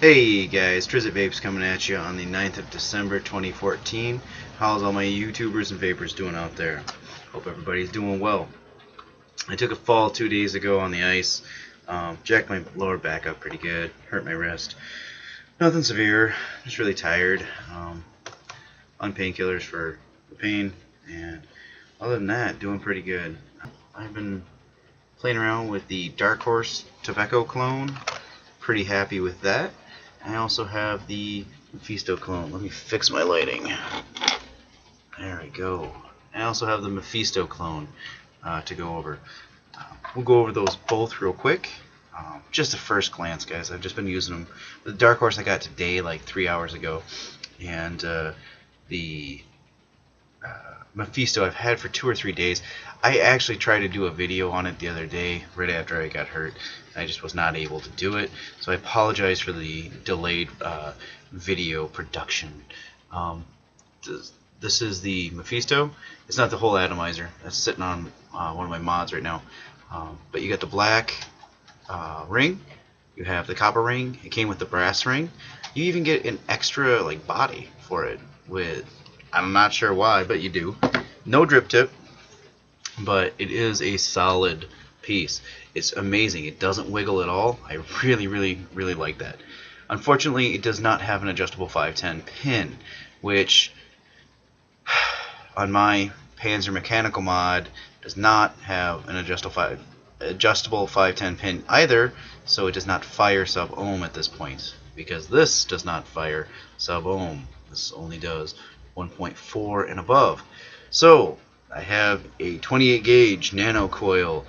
Hey guys, Trizzt Vapes coming at you on the 9th of December 2014. How's all my YouTubers and vapors doing out there? Hope everybody's doing well. I took a fall 2 days ago on the ice. Jacked my lower back up pretty good, hurt my wrist. Nothing severe, just really tired. On painkillers for the pain, and other than that, doing pretty good. I've been playing around with the Dark Horse tobacco clone. Pretty happy with that. I also have the Mephisto clone. Let me fix my lighting. There we go. I also have the Mephisto clone to go over. We'll go over those both real quick. Just a first glance, guys. I've just been using them. The Dark Horse I got today, like 3 hours ago, and the Mephisto I've had for 2 or 3 days. I actually tried to do a video on it the other day, right after I got hurt. I just was not able to do it, so I apologize for the delayed video production. This is the Mephisto. It's not the whole atomizer. That's sitting on one of my mods right now. But you got the black ring. You have the copper ring. It came with the brass ring. You even get an extra like body for it with, I'm not sure why, but you do. No drip tip, but it is a solid piece. It's amazing. It doesn't wiggle at all. I really like that. Unfortunately, it does not have an adjustable 510 pin, which on my Panzer mechanical mod does not have an adjustable 510 pin either, so it does not fire sub-ohm at this point, because this does not fire sub-ohm. This only does 1.4 and above. So I have a 28 gauge nano coil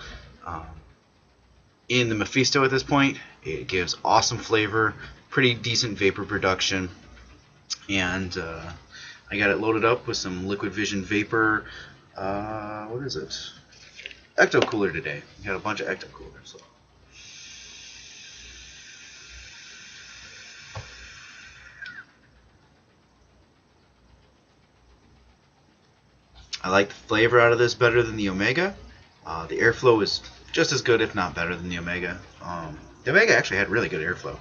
in the Mephisto at this point. It gives awesome flavor, pretty decent vapor production, and I got it loaded up with some Liquid Vision Vapor, what is it? Ecto Cooler today. I got a bunch of Ecto Coolers. So. I like the flavor out of this better than the Omega. The airflow is just as good, if not better, than the Omega. The Omega actually had really good airflow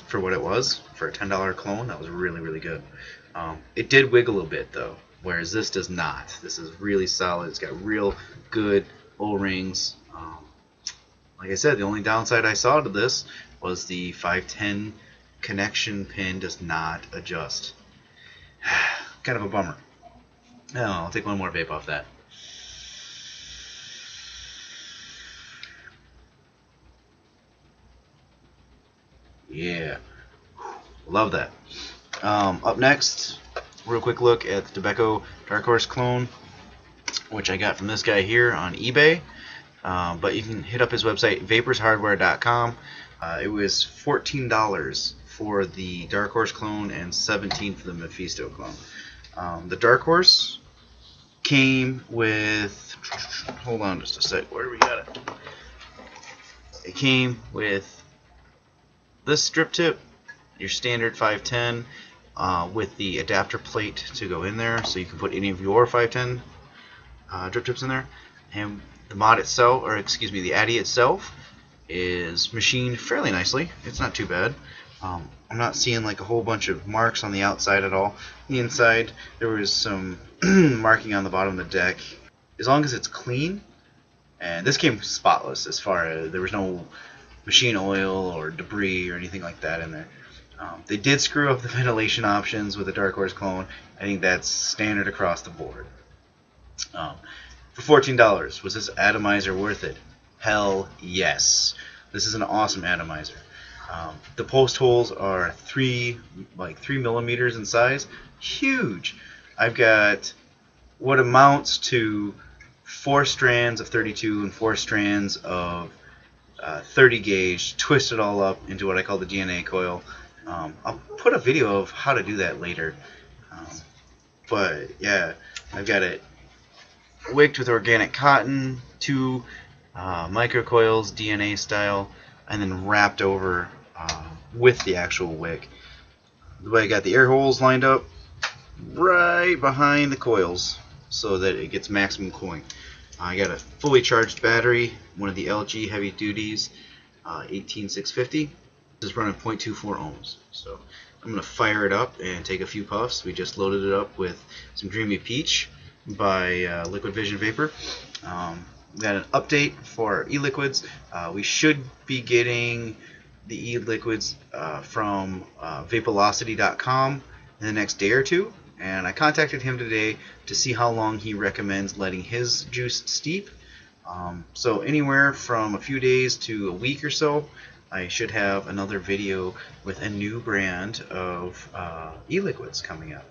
for what it was. For a $10 clone, that was really good. It did wiggle a bit though, whereas this does not. This is really solid. It's got real good O-rings. Like I said, the only downside I saw to this was the 510 connection pin does not adjust. Kind of a bummer. Oh, I'll take one more vape off that. Yeah, love that. Up next, real quick look at the Tobacco Dark Horse clone, which I got from this guy here on eBay. But you can hit up his website, vaporshardware.com. It was $14 for the Dark Horse clone and $17 for the Mephisto clone. The Dark Horse came with, hold on just a sec, where do we got it? It came with this strip tip, your standard 510, with the adapter plate to go in there, so you can put any of your 510 drip tips in there. And the mod itself, or excuse me, the Addy itself is machined fairly nicely. It's not too bad. I'm not seeing like a whole bunch of marks on the outside at all. The inside, there was some marking on the bottom of the deck. As long as it's clean, and this came spotless as far as there was no machine oil or debris or anything like that in there. They did screw up the ventilation options with the Dark Horse clone. I think that's standard across the board. For $14, was this atomizer worth it? Hell yes. This is an awesome atomizer. The post holes are 3 millimeters in size. Huge. I've got what amounts to 4 strands of 32 and 4 strands of 30 gauge, twisted all up into what I call the DNA coil. I'll put a video of how to do that later. But yeah, I've got it wicked with organic cotton, 2 microcoils, DNA style, and then wrapped over with the actual wick. The way I got the air holes lined up right behind the coils so that it gets maximum cooling. I got a fully charged battery, one of the LG heavy duties, 18650. This is running 0.24 ohms. So I'm going to fire it up and take a few puffs. We just loaded it up with some Dreamy Peach by Liquid Vision Vapor. We got an update for our e-liquids. We should be getting the e-liquids from Vaporlocity.com in the next day or two. And I contacted him today to see how long he recommends letting his juice steep. So anywhere from a few days to a week or so, I should have another video with a new brand of e-liquids coming up.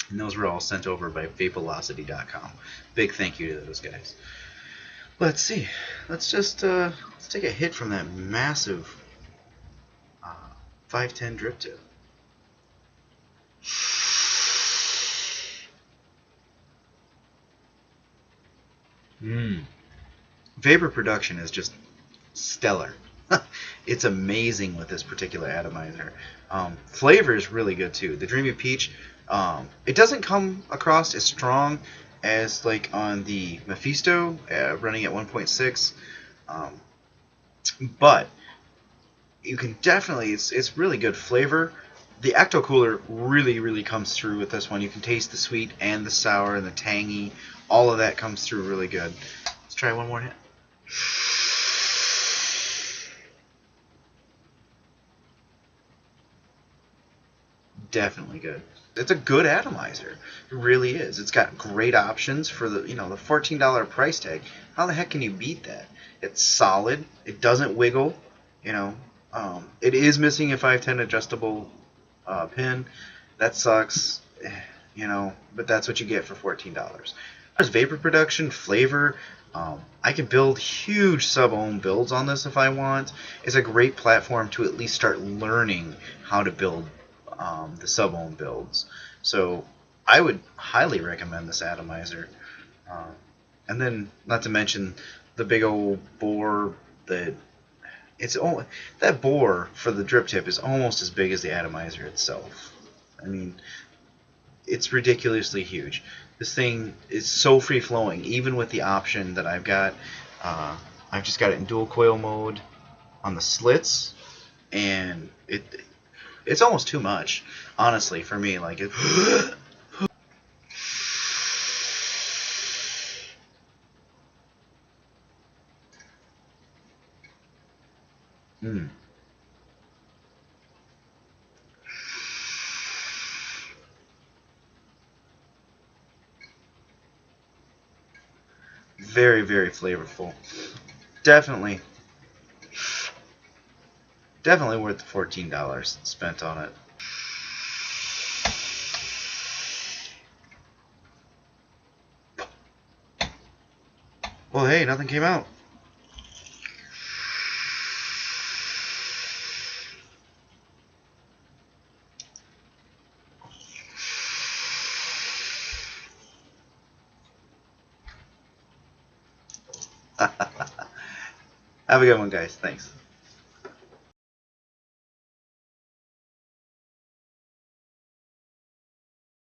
And those were all sent over by Vaporlocity.com. Big thank you to those guys. Let's see. Let's just let's take a hit from that massive 510 drip tip. Vapor production is just stellar. It's amazing with this particular atomizer. Flavor is really good too. The Dreamy Peach, it doesn't come across as strong as like on the Mephisto, running at 1.6, but you can definitely, it's really good flavor. The Ecto Cooler really comes through with this one. You can taste the sweet and the sour and the tangy. All of that comes through really good. Let's try one more hit. Definitely good. It's a good atomizer. It really is. It's got great options for the, the $14 price tag. How the heck can you beat that? It's solid. It doesn't wiggle. It is missing a 510 adjustable pin. That sucks. But that's what you get for $14. There's vapor production, flavor. I can build huge sub-ohm builds on this if I want. It's a great platform to at least start learning how to build the sub-ohm builds. So I would highly recommend this atomizer. And then, not to mention the big old bore that that bore for the drip tip is almost as big as the atomizer itself. I mean, it's ridiculously huge. This thing is so free flowing, even with the option that I've got. I've just got it in dual coil mode on the slits, and it's almost too much, honestly, for me. Like it. Very flavorful. Definitely worth the $14 spent on it. Well, hey, nothing came out. Have a good one, guys. Thanks.